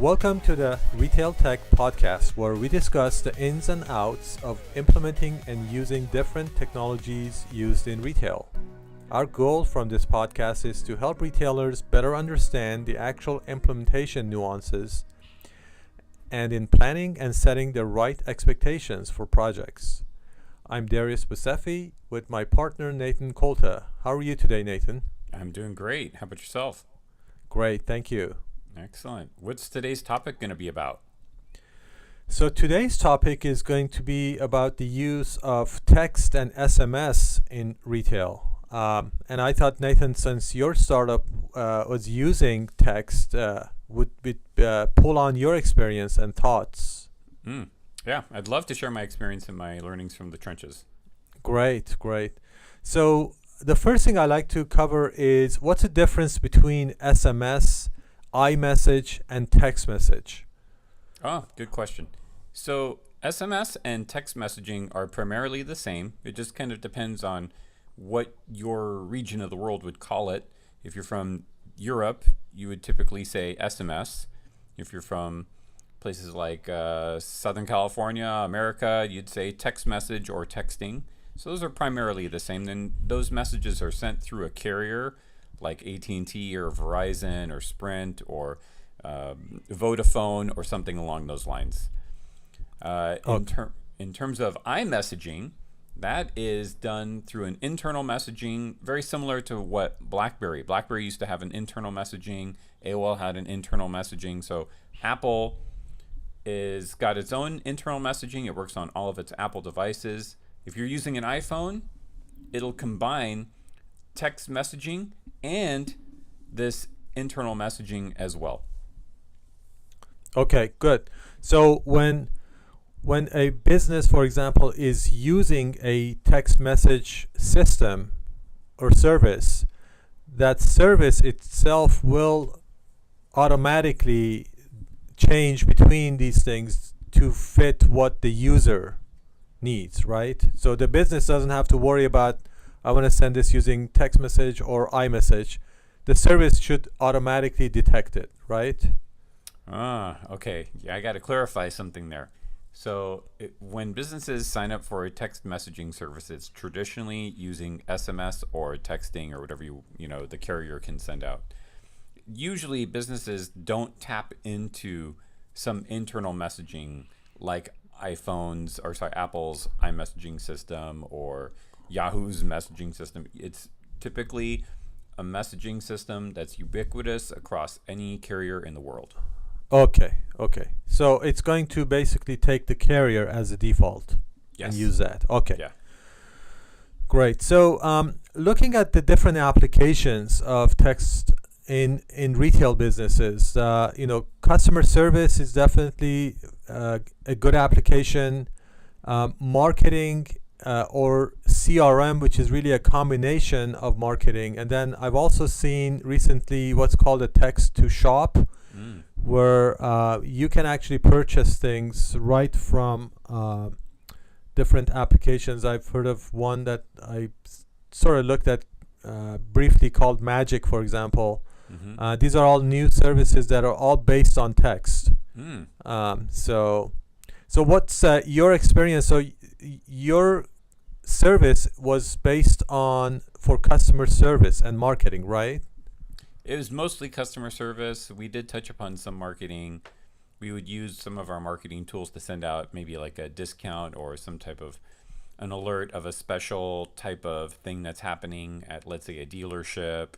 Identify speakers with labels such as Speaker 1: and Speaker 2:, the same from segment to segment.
Speaker 1: Welcome to the Retail Tech Podcast, where we discuss the ins and outs of implementing and using different technologies used in retail. Our goal from this podcast is to help retailers better understand the actual implementation nuances and in planning and setting the right expectations for projects. I'm Darius Busefi with my partner Nathan Kolta. How are you today, Nathan?
Speaker 2: I'm doing great. How about yourself?
Speaker 1: Great, thank you.
Speaker 2: Excellent. What's today's topic going to be about?
Speaker 1: So today's topic is going to be about the use of text and SMS in retail. And I thought, Nathan, since your startup was using text, would we pull on your experience and thoughts?
Speaker 2: Yeah, I'd love to share my experience and my learnings from the trenches.
Speaker 1: Great. So the first thing I like to cover is what's the difference between SMS, iMessage, and text message?
Speaker 2: Oh, good question. So SMS and text messaging are primarily the same. It just kind of depends on what your region of the world would call it. If you're from Europe, you would typically say SMS. If you're from places like Southern California, America, you'd say text message or texting. So those are primarily the same. Then those messages are sent through a carrier like AT&T or Verizon or Sprint or Vodafone or something along those lines. In terms of iMessaging, that is done through an internal messaging, very similar to what BlackBerry. BlackBerry used to have an internal messaging. AOL had an internal messaging. So Apple is got its own internal messaging. It works on all of its Apple devices. If you're using an iPhone, it'll combine text messaging and this internal messaging as well.
Speaker 1: Okay, good. So when a business, for example, is using a text message system or service, that service itself will automatically change between these things to fit what the user needs, right? So the business doesn't have to worry about, I want to send this using text message or iMessage. The service should automatically detect it, right?
Speaker 2: Okay. Yeah, I got to clarify something there. So when businesses sign up for a text messaging service, it's traditionally using SMS or texting or whatever the carrier can send out. Usually businesses don't tap into some internal messaging like Apple's iMessaging system or Yahoo's messaging system. It's typically a messaging system that's ubiquitous across any carrier in the world.
Speaker 1: Okay. So it's going to basically take the carrier as a default and use that. Okay.
Speaker 2: Yeah.
Speaker 1: Great. So looking at the different applications of text in retail businesses, customer service is definitely a good application. Marketing or CRM, which is really a combination of marketing. And then I've also seen recently what's called a text to shop, where you can actually purchase things right from different applications. I've heard of one that I sort of looked at briefly called Magic, for example. These are all new services that are all based on text. So what's your experience? So your service was based on for customer service and marketing, right?
Speaker 2: It was mostly customer service. We did touch upon some marketing. We would use some of our marketing tools to send out maybe like a discount or some type of an alert of a special type of thing that's happening at, let's say, a dealership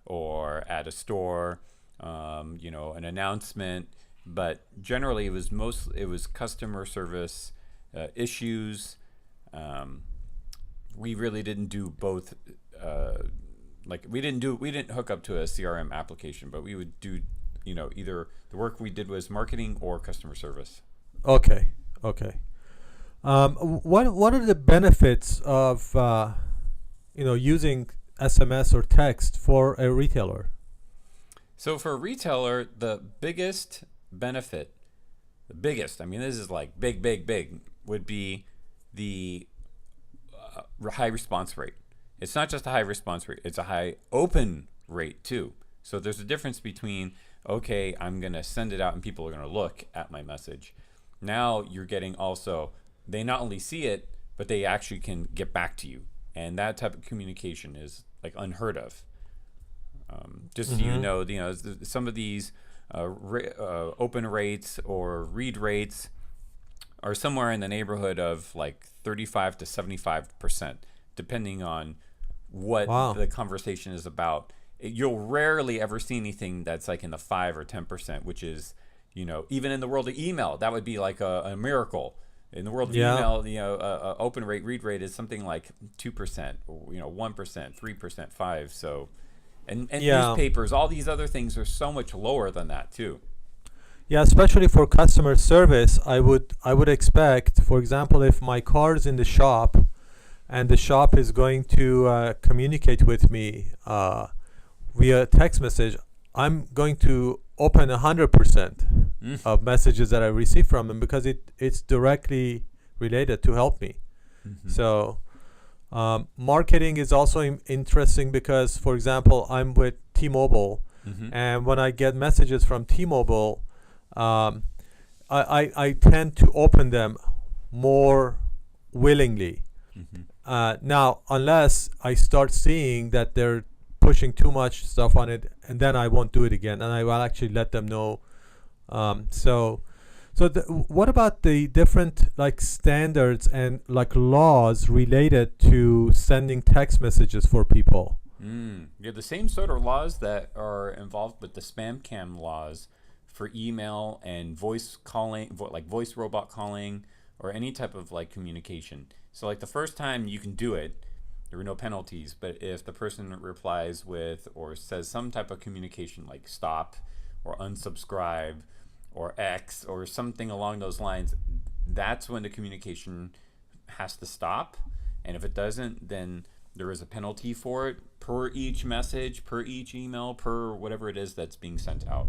Speaker 2: or at a store, an announcement. But generally, it was customer service issues. We really didn't do both. We didn't hook up to a CRM application, but we would do, either the work we did was marketing or customer service.
Speaker 1: Okay. What are the benefits of using SMS or text for a retailer?
Speaker 2: So for a retailer, the biggest benefit, this is like big, would be the high response rate. It's not just a high response rate, it's a high open rate too. So there's a difference between okay, I'm going to send it out and people are going to look at my message. Now you're getting also, they not only see it, but they actually can get back to you. And that type of communication is like unheard of. Just so you know, some of these open rates or read rates are somewhere in the neighborhood of like 35 to 75%, depending on what the conversation is about. You'll rarely ever see anything that's like in the 5 or 10%, which is, even in the world of email, that would be like a miracle. In the world of email, open rate, read rate is something like 2%, or, 1%, 3%, 5%. So, and newspapers, all these other things are so much lower than that too.
Speaker 1: Yeah, especially for customer service, I would expect, for example, if my car is in the shop, and the shop is going to communicate with me via text message, I'm going to open 100% of messages that I receive from them because it's directly related to help me. So marketing is also interesting because, for example, I'm with T-Mobile, and when I get messages from T-Mobile, I tend to open them more willingly. Now, unless I start seeing that they're pushing too much stuff on it, and then I won't do it again, and I will actually let them know. What about the different like standards and like laws related to sending text messages for people?
Speaker 2: Yeah, the same sort of laws that are involved with the spam cam laws for email and voice calling, like voice robot calling, or any type of like communication. So like the first time you can do it, there were no penalties, but if the person replies with or says some type of communication like stop or unsubscribe or X or something along those lines, that's when the communication has to stop. And if it doesn't, then there is a penalty for it per each message, per each email, per whatever it is that's being sent out.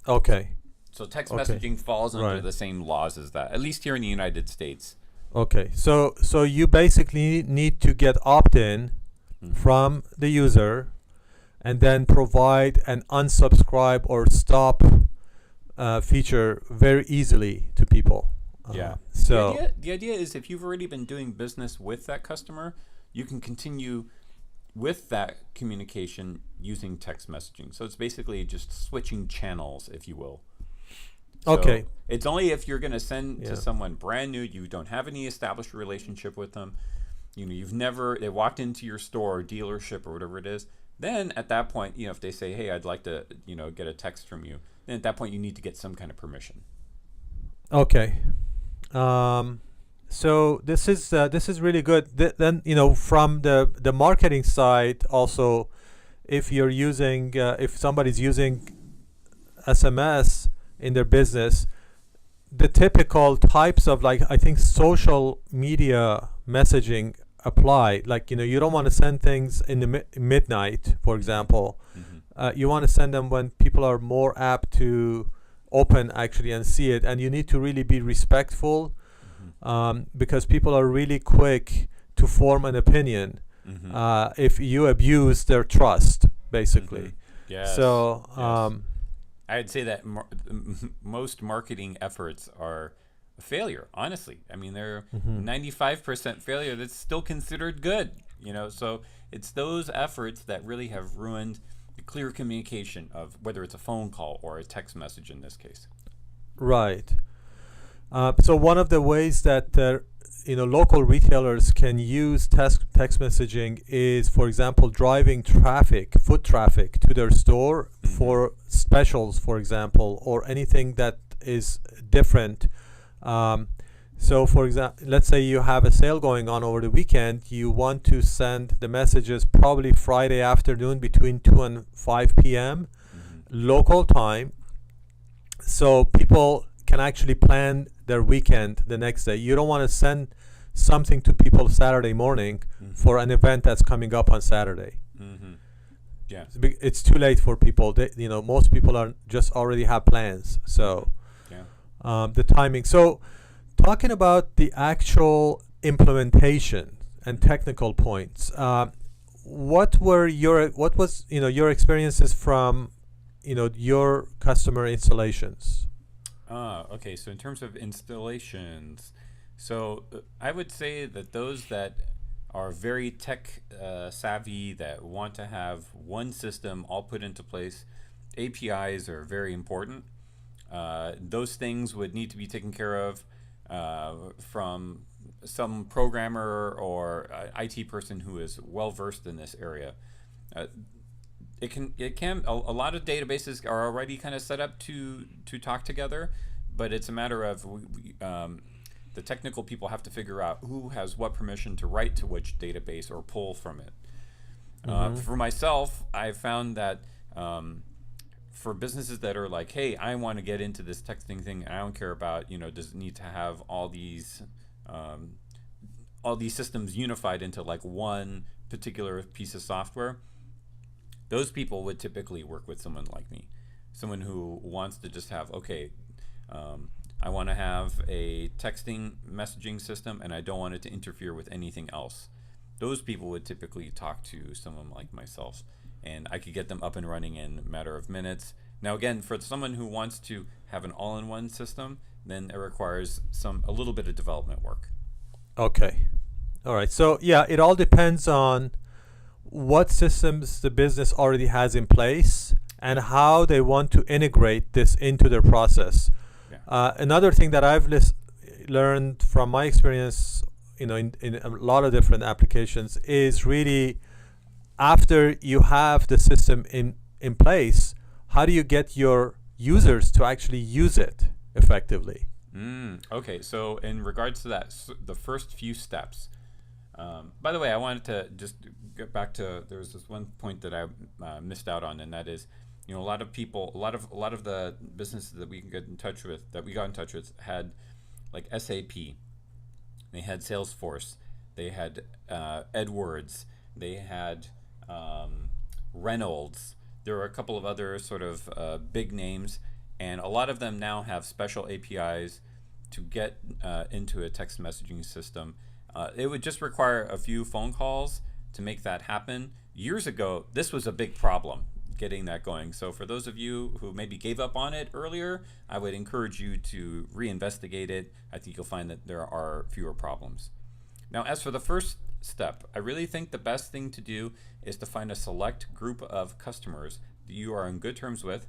Speaker 1: Okay.
Speaker 2: So text messaging falls under the same laws as that, at least here in the United States.
Speaker 1: Okay. So you basically need to get opt-in from the user and then provide an unsubscribe or stop feature very easily to people.
Speaker 2: So the idea is if you've already been doing business with that customer, you can continue with that communication using text messaging. So it's basically just switching channels, if you will. So it's only if you're going to send to someone brand new, you don't have any established relationship with them, they walked into your store or dealership or whatever it is, then at that point, if they say, hey, I'd like to, get a text from you, then at that point you need to get some kind of permission.
Speaker 1: Okay. So this is really good. Then from the marketing side also, if you're using if somebody's using SMS in their business, the typical types of I think social media messaging apply. You don't want to send things in the midnight, for example. You want to send them when people are more apt to open actually and see it, and you need to really be respectful. Because people are really quick to form an opinion if you abuse their trust, basically. So
Speaker 2: I'd say that most marketing efforts are a failure, honestly. I mean, they're 95% failure that's still considered good, so it's those efforts that really have ruined the clear communication of whether it's a phone call or a text message in this case.
Speaker 1: Right. So one of the ways that local retailers can use text messaging is, for example, driving foot traffic to their store for specials, for example, or anything that is different. So, for example, let's say you have a sale going on over the weekend. You want to send the messages probably Friday afternoon between 2 and 5 p.m. Local time, so people can actually plan their weekend the next day. You don't want to send something to people Saturday morning for an event that's coming up on Saturday. It's too late for people. Most people are just already have plans. So the timing. So talking about the actual implementation and technical points, what was your experiences from your customer installations?
Speaker 2: Okay. So in terms of installations, so I would say that those that are very tech savvy, that want to have one system all put into place, APIs are very important. Those things would need to be taken care of from some programmer or IT person who is well versed in this area. Uh, a lot of databases are already kind of set up to talk together, but it's a matter of the technical people have to figure out who has what permission to write to which database or pull from it. For myself, I found that for businesses that are like, hey, I want to get into this texting thing, and I don't care about, does it need to have all these systems unified into like one particular piece of software. Those people would typically work with someone like me, someone who wants to just have, okay, I want to have a texting messaging system and I don't want it to interfere with anything else. Those people would typically talk to someone like myself, and I could get them up and running in a matter of minutes. Now again, for someone who wants to have an all-in-one system, then it requires a little bit of development work.
Speaker 1: Okay. All right. So yeah, it all depends on what systems the business already has in place and how they want to integrate this into their process.
Speaker 2: Yeah.
Speaker 1: Another thing that I've learned from my experience, in a lot of different applications, is really after you have the system in place, how do you get your users to actually use it effectively?
Speaker 2: Okay, so in regards to that, the first few steps. By the way, I wanted to just get back to, there was this one point that I missed out on, and that is, a lot of people, a lot of the businesses that we got in touch with had like SAP, they had Salesforce, they had Edwards, they had Reynolds. There were a couple of other sort of big names, and a lot of them now have special APIs to get into a text messaging system. It would just require a few phone calls to make that happen. Years ago, this was a big problem, getting that going. So for those of you who maybe gave up on it earlier, I would encourage you to reinvestigate it. I think you'll find that there are fewer problems. Now, as for the first step, I really think the best thing to do is to find a select group of customers that you are on good terms with,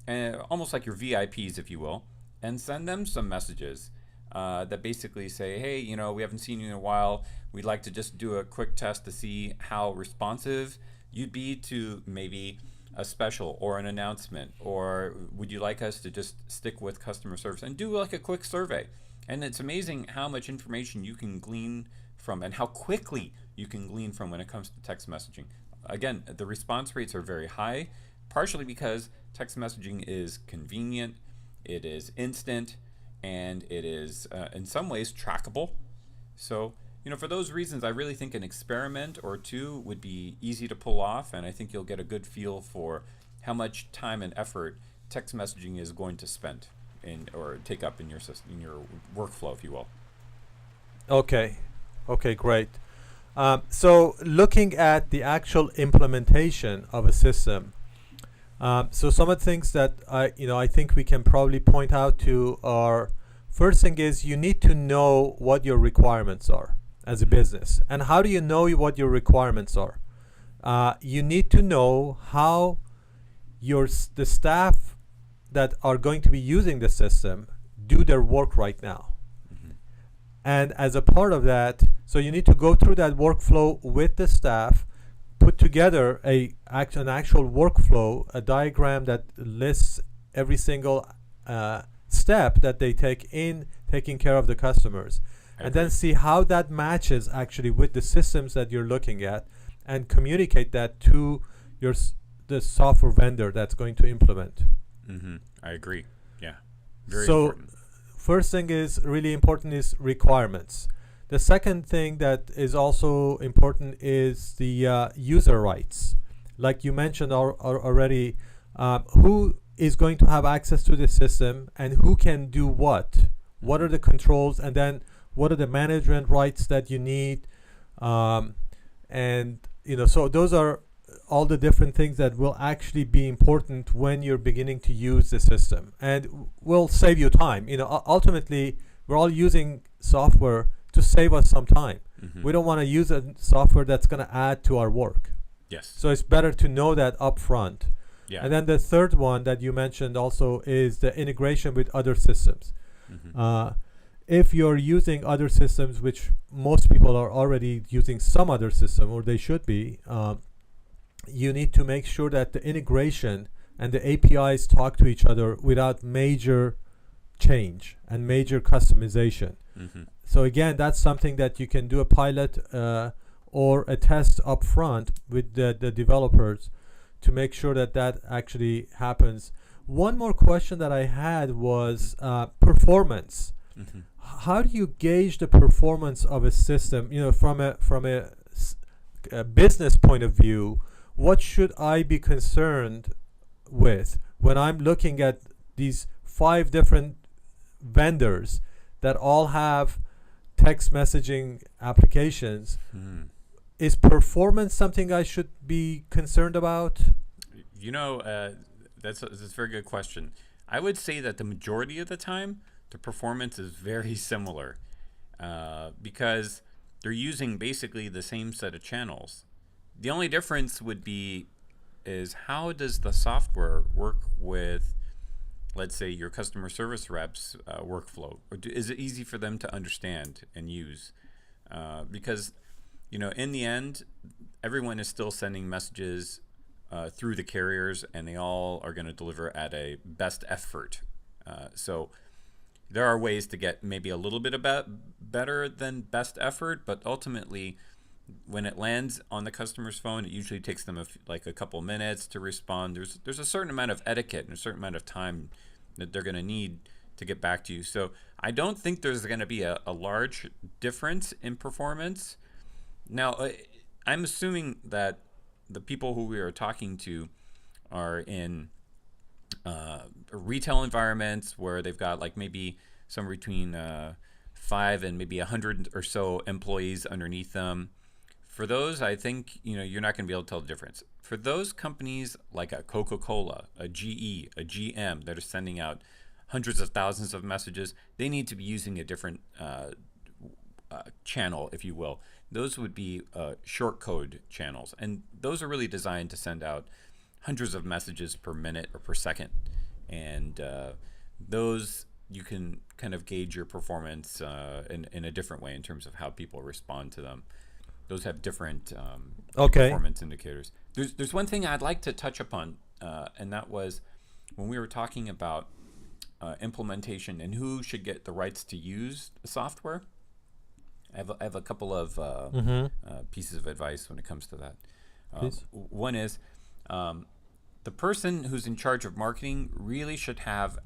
Speaker 2: and almost like your VIPs, if you will, and send them some messages that basically say, hey, we haven't seen you in a while. We'd like to just do a quick test to see how responsive you'd be to maybe a special or an announcement, or would you like us to just stick with customer service and do like a quick survey? And it's amazing how much information you can glean from and how quickly you can glean from when it comes to text messaging. Again, the response rates are very high, partially because text messaging is convenient, it is instant, and it is in some ways trackable. So, for those reasons, I really think an experiment or two would be easy to pull off, and I think you'll get a good feel for how much time and effort text messaging is going to spend or take up in your system, in your workflow, if you will.
Speaker 1: Okay, great. So looking at the actual implementation of a system, so some of the things that I think we can probably point out to are, first thing is you need to know what your requirements are as a business. And how do you know what your requirements are? You need to know how the staff that are going to be using the system do their work right now. And as a part of that, so you need to go through that workflow with the staff, put together an actual workflow, a diagram that lists every single step that they take in taking care of the customers. And then see how that matches actually with the systems that you're looking at, and communicate that to the software vendor that's going to implement.
Speaker 2: I agree. Yeah. Very
Speaker 1: so
Speaker 2: important.
Speaker 1: First thing is really important is requirements. The second thing that is also important is the user rights. Like you mentioned already, who is going to have access to the system and who can do what? What are the controls, and then what are the management rights that you need? So those are all the different things that will actually be important when you're beginning to use the system, and will save you time. Ultimately, we're all using software to save us some time. We don't want to use a software that's going to add to our work.
Speaker 2: Yes.
Speaker 1: So it's better to know that up front.
Speaker 2: Yeah.
Speaker 1: And then the third one that you mentioned also is the integration with other systems. If you're using other systems, which most people are already using some other system, or they should be, you need to make sure that the integration and the APIs talk to each other without major change and major customization. So again, that's something that you can do a pilot or a test up front with the developers to make sure that that actually happens. One more question that I had was performance. How do you gauge the performance of a system? From a business point of view, what should I be concerned with when I'm looking at these 5 different vendors that all have text messaging applications? Is performance something I should be concerned about?
Speaker 2: That's a very good question. I would say that the majority of the time, the performance is very similar because they're using basically the same set of channels. The only difference would be is how does the software work with, let's say, your customer service reps workflow? Or is it easy for them to understand and use? Because, in the end, everyone is still sending messages through the carriers, and they all are going to deliver at a best effort. So there are ways to get maybe a little bit better than best effort, but ultimately, when it lands on the customer's phone, it usually takes them a couple minutes to respond. There's a certain amount of etiquette and a certain amount of time that they're going to need to get back to you. So I don't think there's going to be a large difference in performance. Now, I'm assuming that the people who we are talking to are in retail environments where they've got maybe somewhere between 5 and maybe 100 or so employees underneath them. For those, I think you're not going to be able to tell the difference. For those companies like a Coca-Cola, a GE, a GM that are sending out hundreds of thousands of messages, they need to be using a different channel, if you will. Those would be short code channels, and those are really designed to send out hundreds of messages per minute or per second, and those you can kind of gauge your performance in a different way in terms of how people respond to them. Those have different performance indicators. There's one thing I'd like to touch upon, and that was when we were talking about implementation and who should get the rights to use the software. I have a couple of pieces of advice when it comes to that. One is the person who's in charge of marketing really should have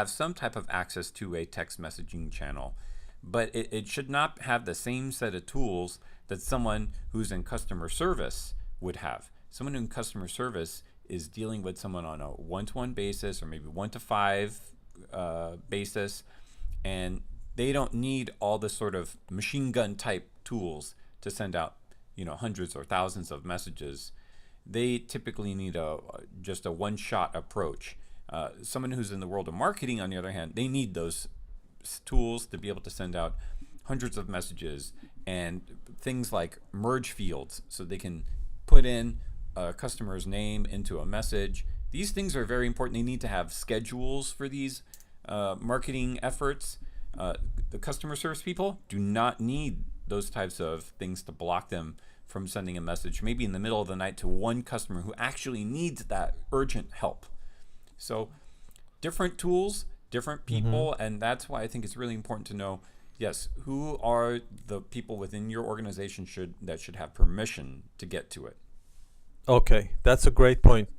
Speaker 2: some type of access to a text messaging channel, but it should not have the same set of tools that someone who's in customer service would have. Someone in customer service is dealing with someone on a 1-to-1 basis or maybe 1-to-5 basis, and they don't need all the sort of machine gun type tools to send out hundreds or thousands of messages. They typically need just a one-shot approach. Someone who's in the world of marketing, on the other hand, they need those tools to be able to send out hundreds of messages and things like merge fields, so they can put in a customer's name into a message. These things are very important. They need to have schedules for these marketing efforts. The customer service people do not need those types of things to block them from sending a message, maybe in the middle of the night, to one customer who actually needs that urgent help. So different tools, different people, and that's why I think it's really important to know, yes, who are the people within your organization that should have permission to get to it.
Speaker 1: Okay, that's a great point.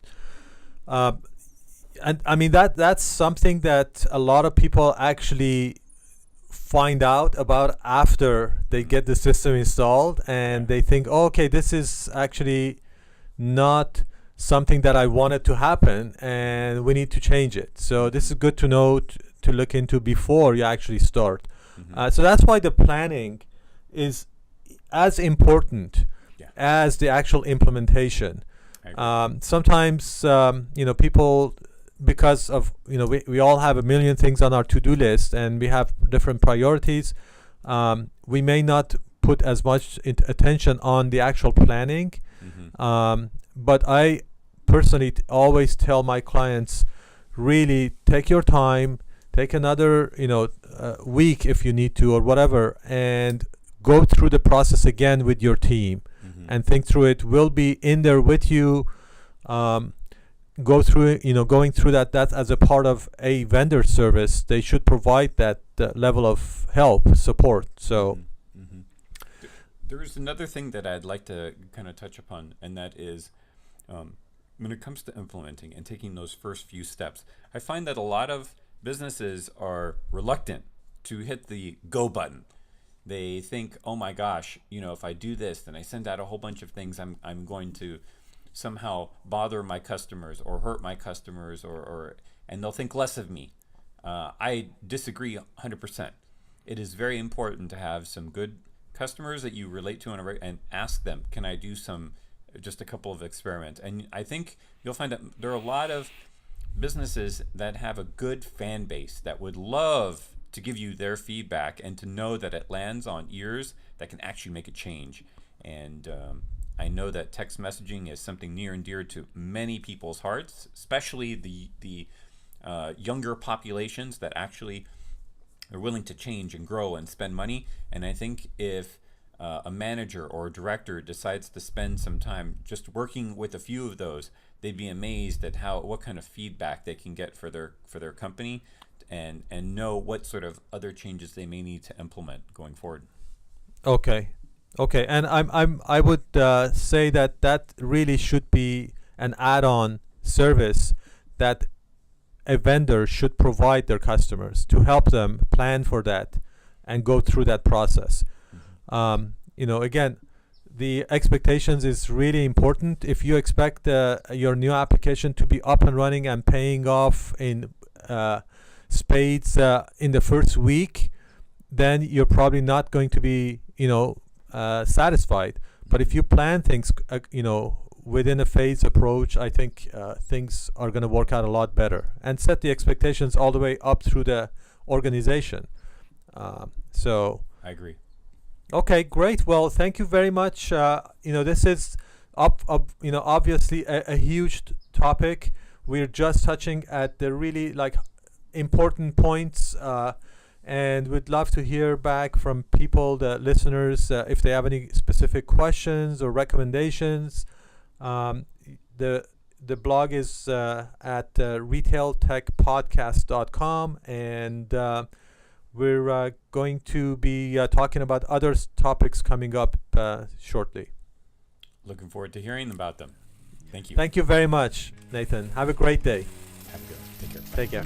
Speaker 1: And I mean that's something that a lot of people actually find out about after they get the system installed, and they think, oh, okay, this is actually not something that I wanted to happen, and we need to change it. So this is good to know to look into before you actually start. So that's why the planning is as important
Speaker 2: Yeah.
Speaker 1: as the actual implementation.
Speaker 2: I agree.
Speaker 1: Sometimes people, because of we all have a million things on our to-do list and we have different priorities, we may not put as much attention on the actual planning. But I personally always tell my clients, really take your time, take another week if you need to or whatever, and go through the process again with your team and think through it. We'll be in there with you. Go through going through that as a part of a vendor service. They should provide that level of help, support. So
Speaker 2: There's another thing that I'd like to kind of touch upon, and that is when it comes to implementing and taking those first few steps, I find that a lot of businesses are reluctant to hit the go button. They think, oh my gosh, if I do this, then I send out a whole bunch of things, I'm going to somehow bother my customers or hurt my customers, and they'll think less of me. I disagree 100%. It is very important to have some good customers that you relate to and ask them, can I do just a couple of experiments? And I think you'll find that there are a lot of businesses that have a good fan base that would love to give you their feedback and to know that it lands on ears that can actually make a change. And I know that text messaging is something near and dear to many people's hearts, especially the younger populations that actually are willing to change and grow and spend money. And I think if a manager or a director decides to spend some time just working with a few of those, they'd be amazed at what kind of feedback they can get for their company, and know what sort of other changes they may need to implement going forward.
Speaker 1: Okay, and I would say that really should be an add-on service that a vendor should provide their customers to help them plan for that and go through that process. Again, the expectations is really important. If you expect your new application to be up and running and paying off in spades in the first week, then you're probably not going to be satisfied. But if you plan things within a phase approach, I think things are going to work out a lot better, and set the expectations all the way up through the organization. So
Speaker 2: I agree.
Speaker 1: Okay, great. Well, thank you very much. This is obviously a huge topic. We're just touching at the really important points, and we'd love to hear back from people, the listeners, if they have any specific questions or recommendations. The blog is at retailtechpodcast.com, and we're going to be talking about other topics coming up shortly.
Speaker 2: Looking forward to hearing about them. Thank you.
Speaker 1: Thank you very much, Nathan. Have a great day.
Speaker 2: Have a good one. Take care.
Speaker 1: Take care.